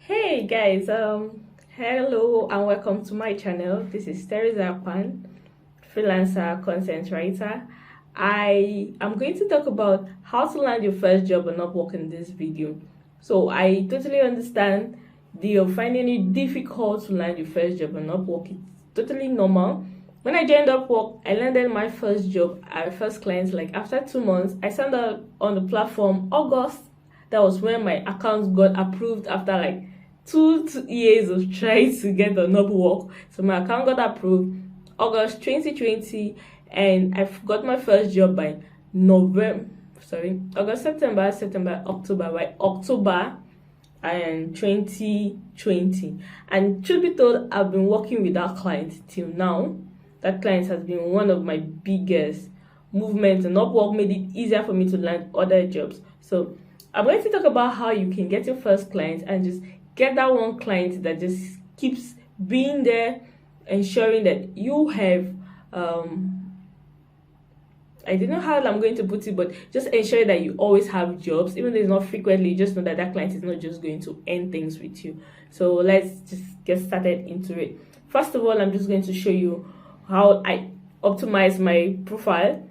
Hey guys, hello and welcome to my channel. This is Teresa Pan, freelancer content writer. I am going to talk about how to land your first job on Upwork in this video. So I totally understand that you're finding it difficult to land your first job on Upwork. It's totally normal. When I joined Upwork, I landed my first job, our first client, like after 2 months. I signed up on the platform August. That was when my account got approved after like two years of trying to get on Upwork. So my account got approved August 2020, and I got my first job by September, October, by October and 2020. And truth be told, I've been working with that client till now. That client has been one of my biggest movements, and Upwork made it easier for me to land other jobs. So I'm going to talk about how you can get your first client and just get that one client that just keeps being there, ensuring that you have I don't know how I'm going to put it, but just ensure that you always have jobs, even though it's not frequently. Just know that that client is not just going to end things with you. So let's just get started into it. First of all, I'm just going to show you how I optimize my profile.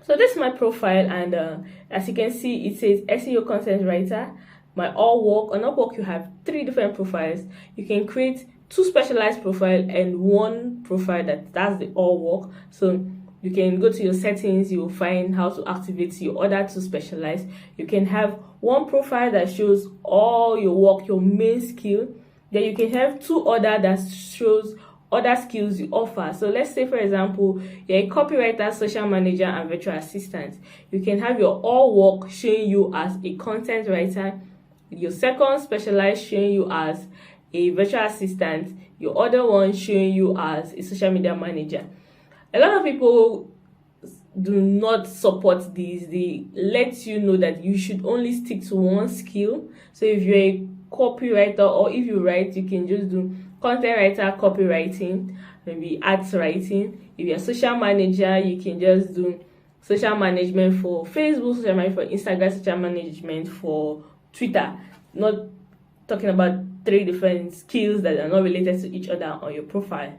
So this is my profile, and as you can see, it says SEO content writer. My all work on Upwork, you have 3 different profiles. You can create 2 specialized profile and 1 profile that's the all work. So you can go to your settings, you will find how to activate your other 2 specialized. You can have 1 profile that shows all your work, your main skill. Then you can have 2 other that shows other skills you offer. So let's say, for example, you're a copywriter, social manager, and virtual assistant. You can have your all work showing you as a content writer, your second specialized showing you as a virtual assistant, your other one showing you as a social media manager. A lot of people do not support these. They let you know that you should only stick to one skill. So if you're a copywriter, or if you write, you can just do content writer, copywriting, maybe ads writing. If you're a social manager, you can just do social management for Facebook, social management for Instagram, social management for Twitter. Not talking about 3 different skills that are not related to each other on your profile.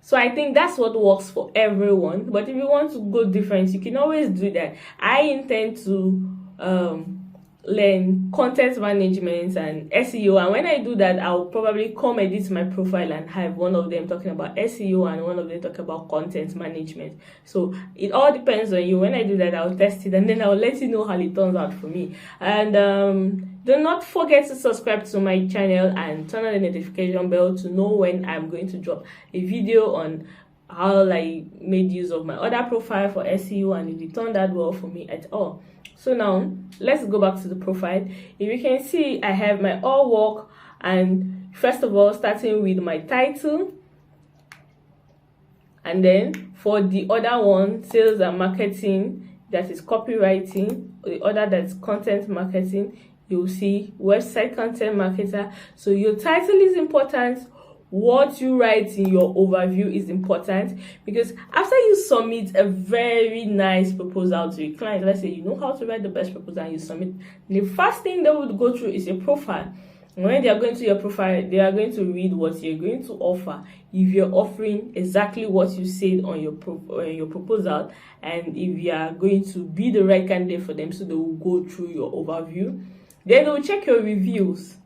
So I think that's what works for everyone. But if you want to go different, you can always do that. I intend to learn content management and SEO, and when I do that, I'll probably come edit my profile and have one of them talking about SEO and one of them talking about content management. So it all depends on you. When I do that, I'll test it and then I'll let you know how it turns out for me. And do not forget to subscribe to my channel and turn on the notification bell to know when I'm going to drop a video on how I made use of my other profile for SEO and if it turned out well for me at all. So now let's go back to the profile. If you can see, I have my all work, and first of all, starting with my title, and then for the other one, sales and marketing, that is copywriting, the other that's content marketing, you'll see website content marketer. So your title is important. What you write in your overview is important, because after you submit a very nice proposal to a client, let's say you know how to write the best proposal and you submit, the first thing they would go through is your profile. And when they are going to your profile, they are going to read what you're going to offer, if you're offering exactly what you said on your proposal, and if you are going to be the right candidate for them. So they will go through your overview. Then they will check your reviews.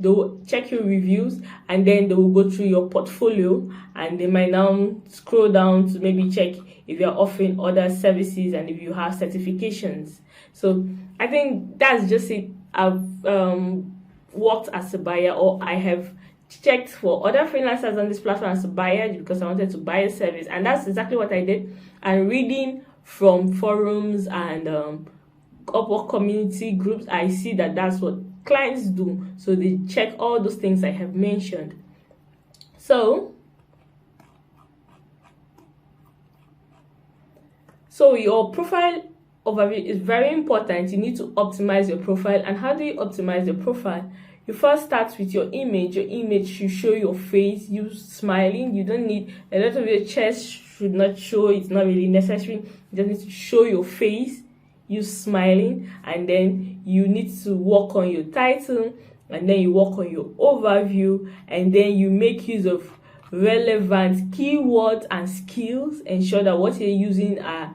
They will check your reviews, and then they will go through your portfolio, and they might now scroll down to maybe check if you're offering other services and if you have certifications. So I think that's just it. I've worked as a buyer, or I have checked for other freelancers on this platform as a buyer because I wanted to buy a service, and that's exactly what I did. And reading from forums and Upwork community groups, I see that that's what clients do. So they check all those things I have mentioned. So your profile overview is very important. You need to optimize your profile. And how do you optimize your profile? You first start with your image. Your image should show your face, you smiling. You don't need a lot of your chest should not show. It's not really necessary. You just need to show your face. use smiling, and then you need to work on your title, and then you work on your overview, and then you make use of relevant keywords and skills. Ensure that what you're using are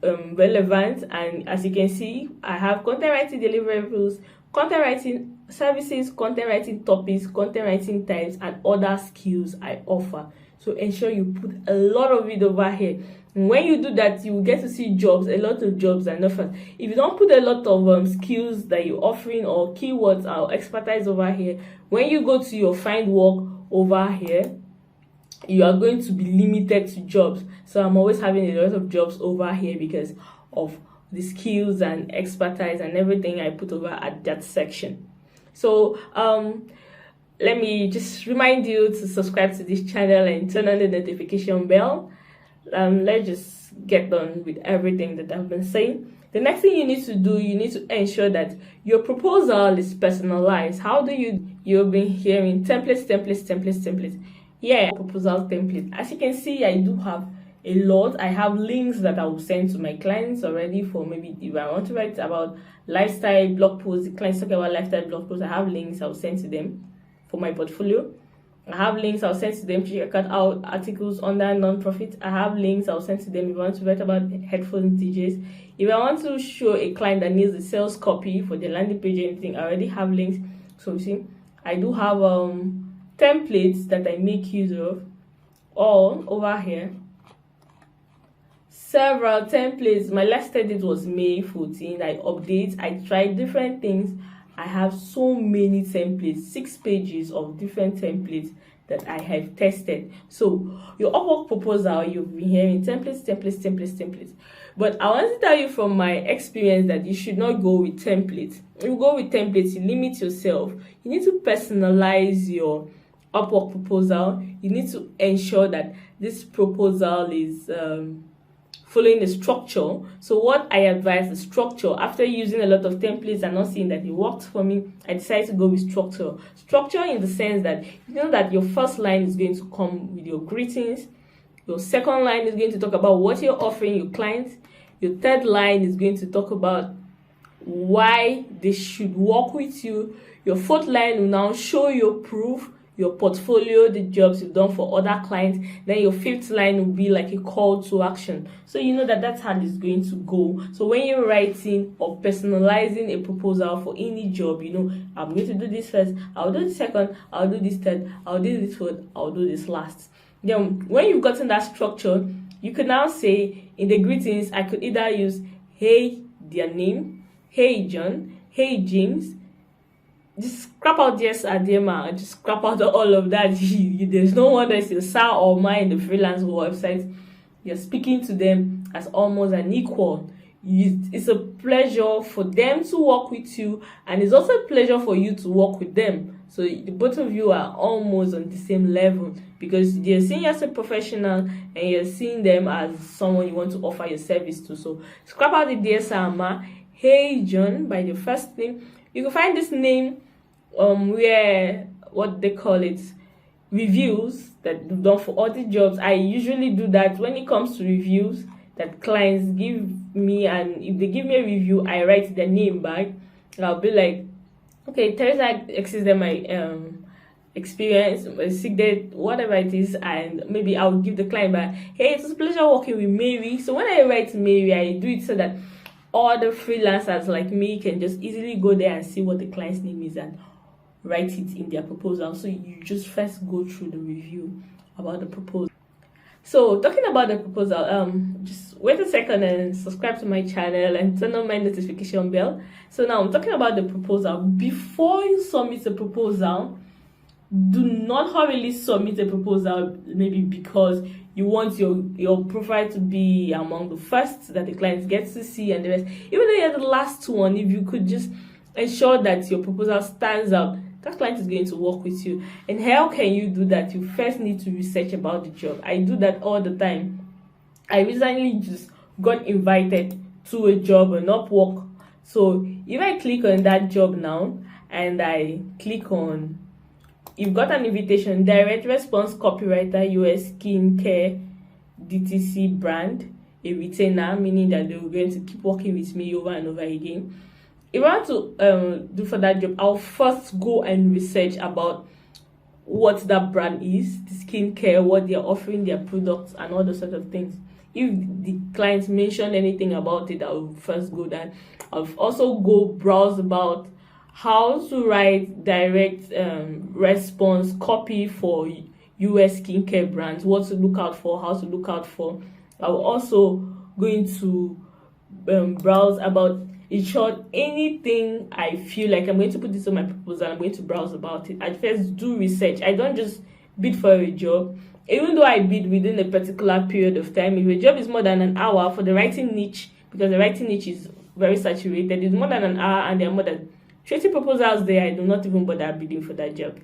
relevant. And as you can see, I have content writing deliverables, content writing services, content writing topics, content writing types, and other skills I offer. So ensure you put a lot of it over here. When you do that, you will get to see jobs, a lot of jobs and offers. If you don't put a lot of skills that you're offering or keywords or expertise over here, when you go to your find work over here, you are going to be limited to jobs. So I'm always having a lot of jobs over here because of the skills and expertise and everything I put over at that section. So let me just remind you to subscribe to this channel and turn on the notification bell. Let's just get on with everything that I've been saying. The next thing you need to do, you need to ensure that your proposal is personalized. How do you've been hearing templates. Yeah, proposal template. As you can see, I do have a lot. I have links that I will send to my clients already for maybe if I want to write about lifestyle blog posts, the clients talking about lifestyle blog posts, I have links I'll send to them for my portfolio. I have links I'll send to them to check out articles under non-profit. I have links I'll send to them if I want to write about headphones DJs. If I want to show a client that needs a sales copy for their landing page or anything, I already have links. So you see, I do have templates that I make use of all over here. Several templates. My last edit was May 14. I update, I try different things. I have so many templates, 6 pages of different templates that I have tested. So your Upwork proposal, you've been hearing templates. But I want to tell you from my experience that you should not go with templates. If you go with templates, you limit yourself. You need to personalize your Upwork proposal. You need to ensure that this proposal is following the structure. So what I advise is structure. After using a lot of templates and not seeing that it worked for me, I decided to go with structure. Structure in the sense that you know that your first line is going to come with your greetings. Your second line is going to talk about what you're offering your clients. Your third line is going to talk about why they should work with you. Your fourth line will now show your proof, your portfolio, the jobs you've done for other clients. Then your fifth line will be like a call to action. So you know that that's how it's going to go. So when you're writing or personalizing a proposal for any job, you know, I'm going to do this first, I'll do the second, I'll do this third, I'll do this fourth, I'll do this last. Then when you've gotten that structure, you can now say in the greetings, I could either use, hey, their name, hey, John, hey, James. Just scrap out yes or dear man, just scrap out all of that. There's no wonder it's your sir or ma in the freelance website. You're speaking to them as almost an equal. It's a pleasure for them to work with you, and it's also a pleasure for you to work with them. So the both of you are almost on the same level because they're seeing you as a professional and you're seeing them as someone you want to offer your service to. So scrap out the dear sir, ma, hey John by the first name. You can find this name where what they call it reviews that you've done for other jobs. I usually do that when it comes to reviews that clients give me, and if they give me a review, I write their name back. I'll be like, okay, Teresa exceeds my experience, sick day, whatever it is, and maybe I'll give the client back, hey, it was a pleasure working with Mary. So when I write Mary, I do it so that other freelancers like me can just easily go there and see what the client's name is and write it in their proposal. So you just first go through the review about the proposal. So talking about the proposal, just wait a second and subscribe to my channel and turn on my notification bell. So now I'm talking about the proposal. Before you submit a proposal, do not hurriedly submit a proposal, maybe because you want your profile to be among the first that the client gets to see and the rest. Even though you're the last one, if you could just ensure that your proposal stands out, that client is going to work with you. And how can you do that? You first need to research about the job. I do that all the time. I recently just got invited to a job on Upwork. So if I click on that job now and I click on, you've got an invitation, direct response copywriter, US skincare DTC brand. a retainer, meaning that they were going to keep working with me over and over again. If I want to do for that job, I'll first go and research about what that brand is, the skincare, what they're offering, their products, and all those sort of things. If the clients mention anything about it, I'll first go there. I'll also go browse about how to write direct response copy for US skincare brands, what to look out for, how to look out for. I'll also going to browse about, in short, anything I feel like I'm going to put this on my proposal, I'm going to browse about it. I first do research. I don't just bid for a job. Even though I bid within a particular period of time, if a job is more than an hour for the writing niche, because the writing niche is very saturated, it's more than an hour and there are more than 20 proposals there, I do not even bother bidding for that job.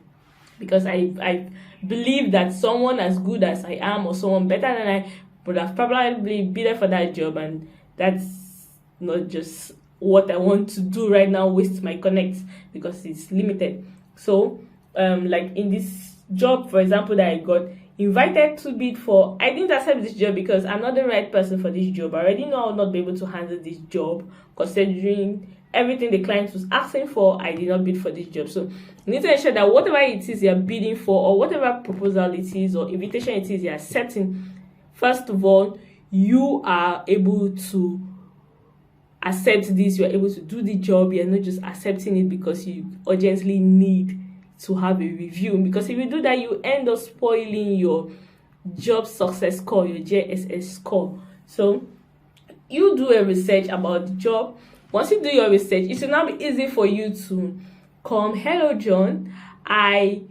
Because I believe that someone as good as I am or someone better than I would have probably bid for that job, and that's not just what I want to do right now, waste my connects, because it's limited. So like in this job, for example, that I got invited to bid for, I didn't accept this job because I'm not the right person for this job. I already know I'll not be able to handle this job, considering everything the client was asking for. I did not bid for this job. So you need to ensure that whatever it is you're bidding for, or whatever proposal it is or invitation it is you're accepting, first of all, you are able to accept this, you're able to do the job. You're not just accepting it because you urgently need to have a review, because if you do that, you end up spoiling your job success score, your JSS score. So you do a research about the job. Once you do your research, it should now be easy for you to come, hello John, I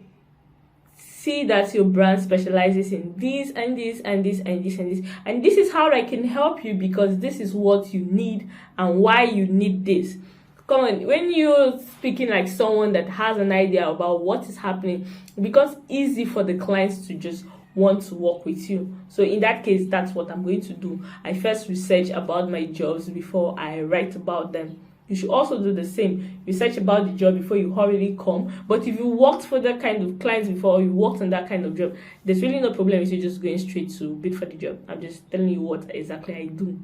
see that your brand specializes in this and this and this and this and this, and this is how I can help you, because this is what you need and why you need this. Come on, when you're speaking like someone that has an idea about what is happening, it becomes easy for the clients to just want to work with you. So in that case, that's what I'm going to do. I first research about my jobs before I write about them. You should also do the same. Research about the job before you hurriedly come. But if you worked for that kind of clients before, or you worked on that kind of job, there's really no problem with you just going straight to bid for the job. I'm just telling you what exactly I do.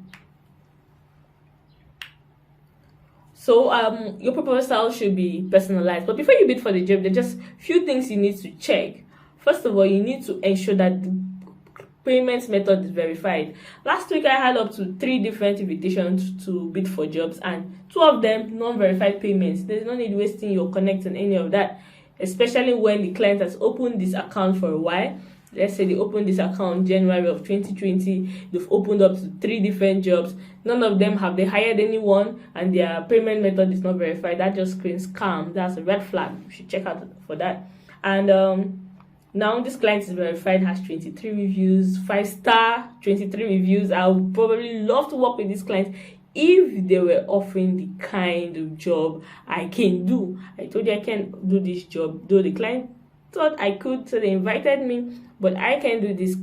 So your proposal should be personalized. But before you bid for the job, there's just few things you need to check. First of all, you need to ensure that the payment method is verified. Last week, I had up to 3 different invitations to bid for jobs, and 2 of them non-verified payments. There's no need wasting your connect on any of that, especially when the client has opened this account for a while. Let's say they opened this account January of 2020. They've opened up to 3 different jobs. None of them have they hired anyone, and their payment method is not verified. That just screams scam. That's a red flag. You should check out for that. And now this client is verified, has 23 reviews, 5-star, 23 reviews. I would probably love to work with this client if they were offering the kind of job I can do. I told you I can't do this job, though the client thought I could, so they invited me, but I can do this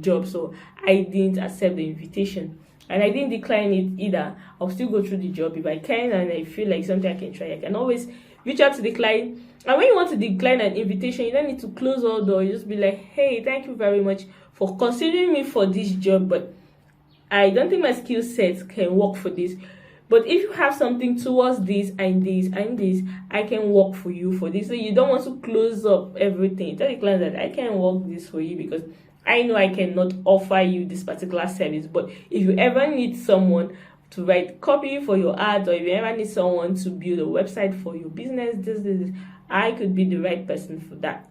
job, so I didn't accept the invitation. And I didn't decline it either. I'll still go through the job if I can, and I feel like something I can try. I can always reach out to the client. And when you want to decline an invitation, you don't need to close all doors. You just be like, hey, thank you very much for considering me for this job, but I don't think my skill set can work for this. But if you have something towards this and this and this, I can work for you for this. So you don't want to close up everything. Tell the client that I can work this for you because I know I cannot offer you this particular service. But if you ever need someone to write copy for your ads, or if you ever need someone to build a website for your business, this, I could be the right person for that.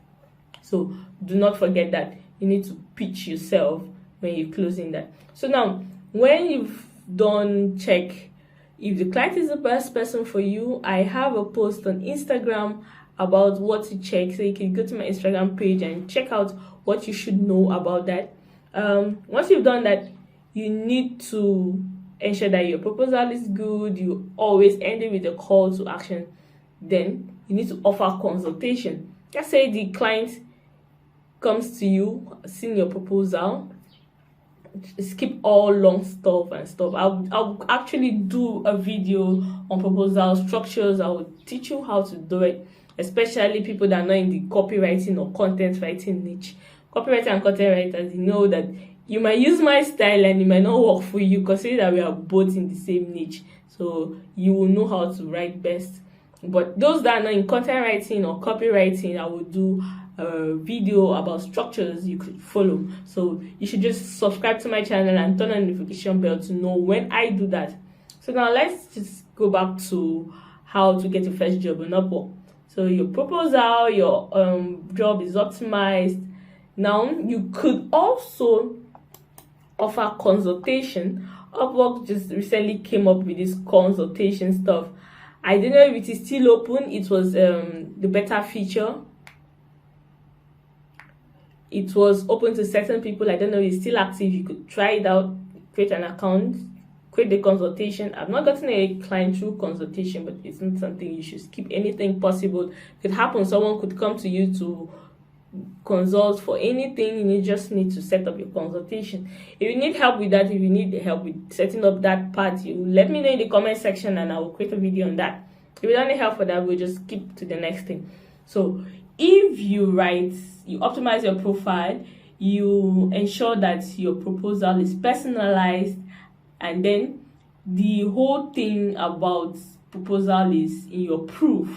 So do not forget that you need to pitch yourself when you're closing that. So now, when you've done check if the client is the best person for you, I have a post on Instagram about what to check. So you can go to my Instagram page and check out what you should know about that. Once you've done that, you need to ensure that your proposal is good. You always end it with a call to action. Then you need to offer consultation. Let's say the client comes to you, seeing your proposal. Skip all long stuff and stuff. I'll actually do a video on proposal structures. I will teach you how to do it, especially people that are not in the copywriting or content writing niche. Copywriter and content writers, you know that you might use my style and it might not work for you, considering that we are both in the same niche. So you will know how to write best. But those that are not in content writing or copywriting, I will do a video about structures you could follow. So you should just subscribe to my channel and turn on the notification bell to know when I do that. So now let's just go back to how to get your first job on Upwork. So your proposal, your job is optimized. Now you could also offer consultation. Upwork just recently came up with this consultation stuff. I don't know if it is still open. It was the beta feature. It was open to certain people. I don't know if it's still active. You could try it out, create an account, create the consultation. I've not gotten a client through consultation, but it's not something you should skip. Anything possible could happen. Someone could come to you to consult for anything. You just need to set up your consultation. If you need help with that, if you need help with setting up that part, you let me know in the comment section and I will create a video on that. If you don't need help for that, we'll just skip to the next thing. So if you optimize your profile, you ensure that your proposal is personalized, and then the whole thing about proposal is in your proof.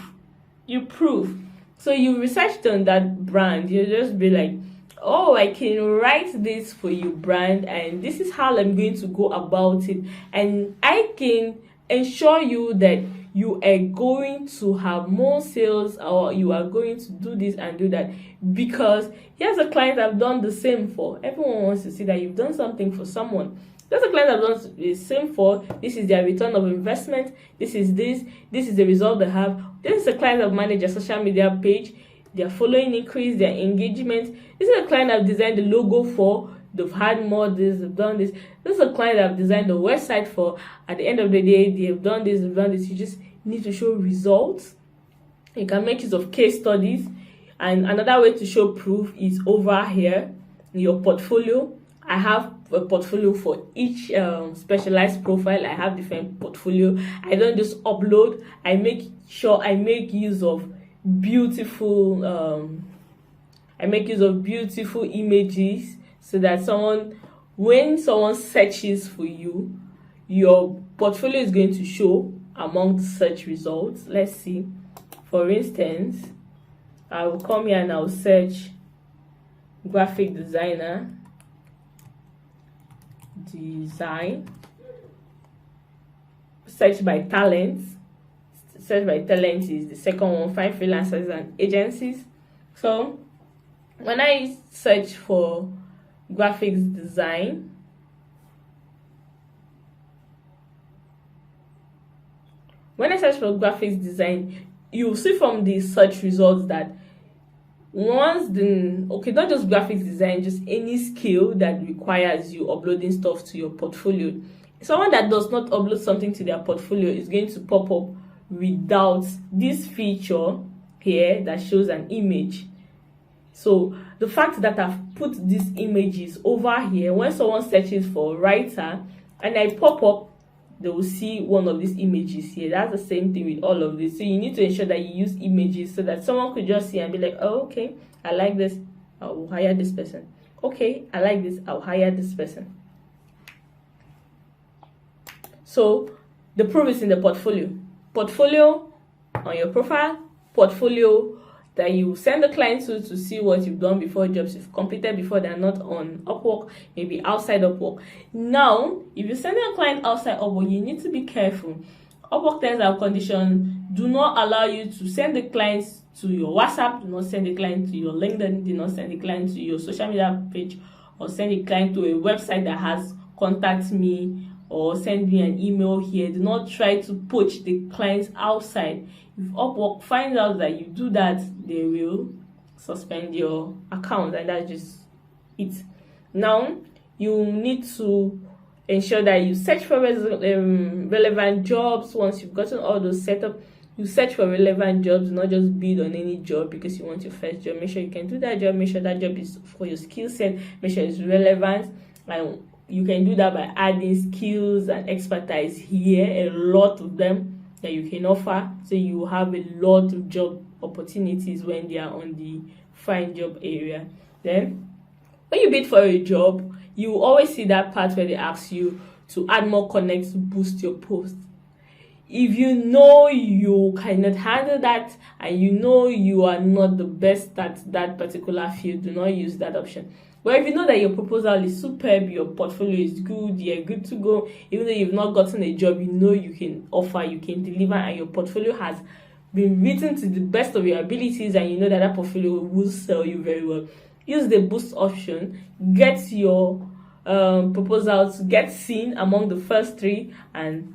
So you researched on that brand. You just be like, oh, I can write this for you, brand, and this is how I'm going to go about it, and I can ensure you that you are going to have more sales, or you are going to do this and do that, because here's a client I've done the same for. Everyone wants to see that you've done something for someone. There's a client I've done the same for. This is their return of investment. This is the result they have. This is a client I've managed a social media page. Their following increase, their engagement. This is a client I've designed the logo for. They've had more this, they've done this. This is a client I've designed the website for. At the end of the day, they've done this, they've done this. You just need to show results. You can make use of case studies. And another way to show proof is over here in your portfolio. I have a portfolio for each specialized profile. I have different portfolio. I don't just upload. I make sure I make use of beautiful images, so that when someone searches for you, your portfolio is going to show among the search results. Let's see. For instance, I will come here and I'll search graphic designer. Search by talents. Search by talent is the second one. Find freelancers and agencies. So when I search for graphics design, you'll see from the search results that not just graphics design, just any skill that requires you uploading stuff to your portfolio. Someone that does not upload something to their portfolio is going to pop up without this feature here that shows an image. So the fact that I've put these images over here, when someone searches for writer and I pop up, they will see one of these images here. That's the same thing with all of this. So you need to ensure that you use images so that someone could just see and be like, oh, okay, I like this, I'll hire this person. Okay, I like this, I'll hire this person. So the proof is in the portfolio. Portfolio on your profile, portfolio that you send the client to see what you've done before, jobs you've completed before. They're not on Upwork, maybe outside Upwork. Now, if you send a client outside Upwork, you need to be careful. Upwork terms and conditions do not allow you to send the clients to your WhatsApp, do not send the client to your LinkedIn, do not send the client to your social media page, or send the client to a website that has contact me, or send me an email here. Do not try to poach the clients outside. If Upwork finds out that you do that, they will suspend your account, and that's just it. Now, you need to ensure that you search for relevant jobs. Once you've gotten all those set up, you search for relevant jobs, not just bid on any job because you want your first job. Make sure you can do that job. Make sure that job is for your skill set. Make sure it's relevant. And you can do that by adding skills and expertise here, a lot of them that you can offer, so you have a lot of job opportunities when they are on the find job area. Then When you bid for a job, you will always see that part where they ask you to add more connects to boost your post. If you know you cannot handle that and you know you are not the best at that particular field, do not use that option. But if you know that your proposal is superb, your portfolio is good, you're good to go, even though you've not gotten a job, you know you can offer, you can deliver, and your portfolio has been written to the best of your abilities, and you know that portfolio will sell you very well, use the boost option, get your proposals, get seen among the first three, and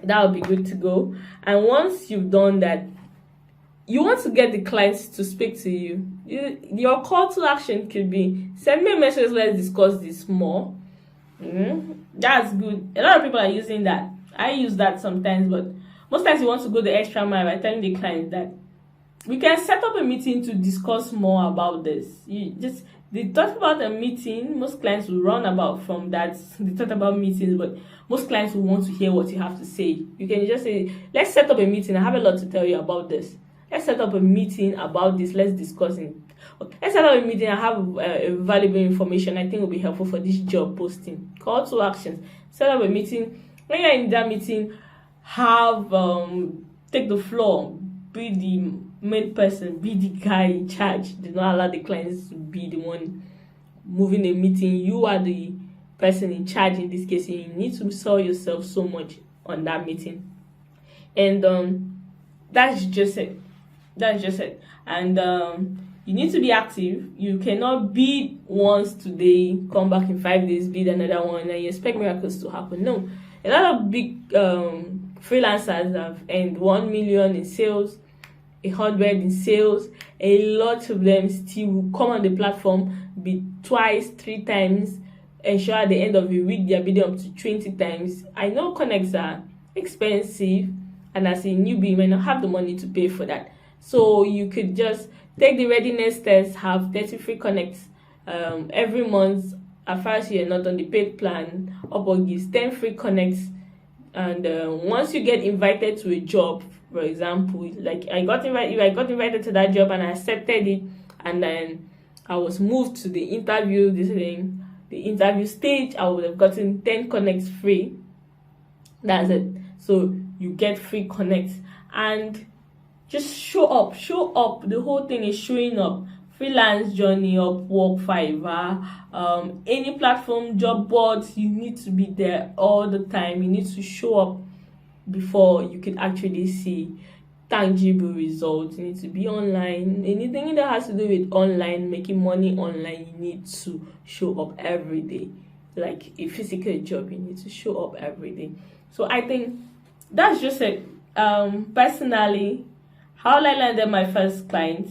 that will be good to go. And once you've done that, you want to get the clients to speak to you. Your call to action could be, send me a message, let's discuss this more. That's good. A lot of people are using that. I use that sometimes, but most times you want to go the extra mile by telling the client that we can set up a meeting to discuss more about this. They talk about a meeting, most clients will run about from that. They talk about meetings, but most clients will want to hear what you have to say. You can just say, let's set up a meeting. I have a lot to tell you about this. Let's set up a meeting about this. Let's discuss it. Let's set up a meeting. I have valuable information I think will be helpful for this job posting. Call to actions. Set up a meeting. When you're in that meeting, take the floor. Be the main person, be the guy in charge. Do not allow the clients to be the one moving a meeting. You are the person in charge in this case. You need to sell yourself so much on that meeting. And that's just it. And you need to be active. You cannot bid once today, come back in 5 days, bid another one, and you expect miracles to happen. No. A lot of big freelancers have earned 1 million in sales, 100 in sales. A lot of them still will come on the platform, bid twice, 3 times, ensure at the end of the week they're bidding up to 20 times. I know connects are expensive, and as a newbie, you may not have the money to pay for that. So you could just take the readiness test, have 30 free connects every month. As far as you're not on the paid plan, Upwork gives 10 free connects. And once you get invited to a job, for example, like I got invited to that job and I accepted it, and then I was moved to the interview, the interview stage, I would have gotten 10 connects free. That's it. So you get free connects and just show up. The whole thing is showing up. Freelance journey, Upwork, Fiverr, any platform, job boards, you need to be there all the time. You need to show up before you can actually see tangible results. You need to be online. Anything that has to do with online, making money online, you need to show up every day. Like a physical job, you need to show up every day. So I think that's just it. Personally, how I landed my first client,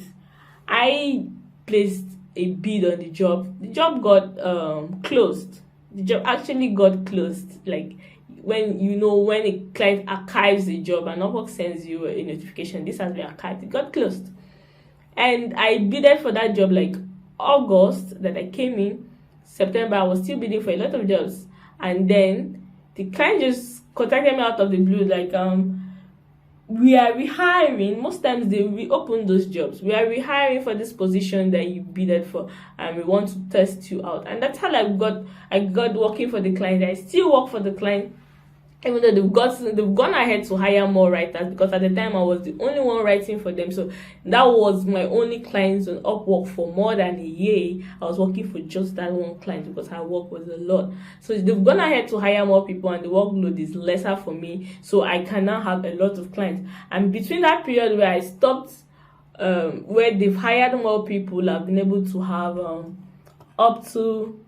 I placed a bid on the job. The job got closed. The job actually got closed. Like when a client archives a job and Upwork sends you a notification, this has been archived, it got closed. And I bidded for that job like August that I came in. September, I was still bidding for a lot of jobs. And then the client just contacted me out of the blue, like, we are rehiring. Most times they reopen those jobs. We are rehiring for this position that you bidded for, and we want to test you out. And that's how I got working for the client. I still work for the client, even though they've gone ahead to hire more writers, because at the time I was the only one writing for them. So that was my only clients on Upwork for more than a year. I was working for just that one client because her work was a lot. So they've gone ahead to hire more people and the workload is lesser for me. So I can now have a lot of clients. And between that period where I stopped, where they've hired more people, I've been able to have up to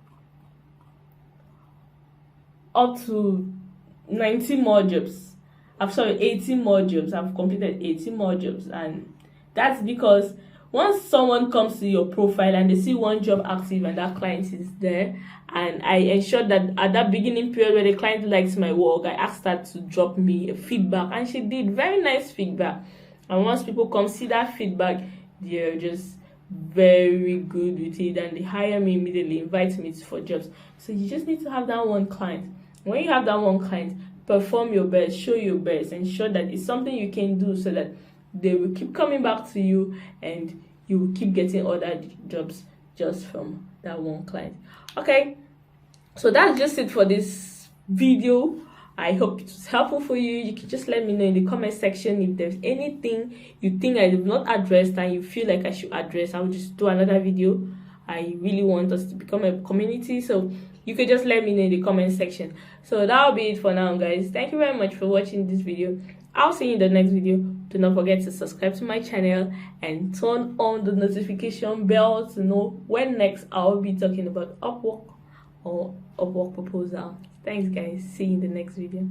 18 more jobs. I've completed 18 more jobs, and that's because once someone comes to your profile and they see one job active and that client is there, and I ensured that at that beginning period where the client likes my work, I asked her to drop me a feedback, and she did very nice feedback. And once people come see that feedback, they're just very good with it, and they hire me immediately, invite me for jobs. So you just need to have that one client. When you have that one client, perform your best, show your best, ensure that it's something you can do so that they will keep coming back to you and you will keep getting other jobs just from that one client. Okay, so that's just it for this video. I hope it was helpful for you. You can just let me know in the comment section if there's anything you think I have not addressed and you feel like I should address. I'll just do another video. I really want us to become a community, so you could just let me know in the comment section. So that'll be it for now, guys. Thank you very much for watching this video. I'll see you in the next video. Do not forget to subscribe to my channel and turn on the notification bell to know when next I'll be talking about Upwork or Upwork proposal. Thanks, guys. See you in the next video.